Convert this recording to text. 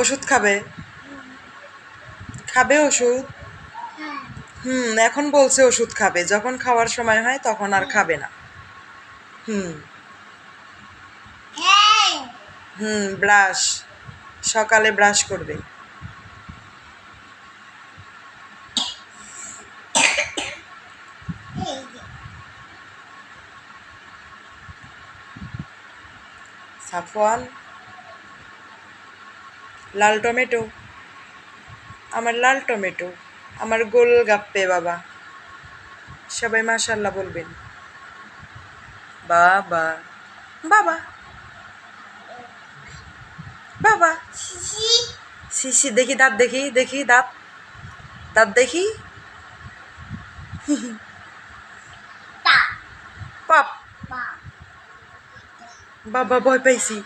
ওষুধ খাবে? খাবে ওষুধ? এখন বলছে ওষুধ খাবে, যখন খাওয়ার সময় হয় তখন আর খাবে না। হুম ব্রাশ, সকালে ব্রাশ করবে। সাফওয়ান, লাল টমেটো, আমার লাল টমেটো, আমার গোল গাপ্পে বাবা। সবাই মাশাআল্লাহ বলবেন। বাবা, বাবা, বাবা। শিশি, দেখি দাঁত, দেখি দেখি দাঁত, দাঁত দেখি। পাপ, বাবা ভয় পাইছি।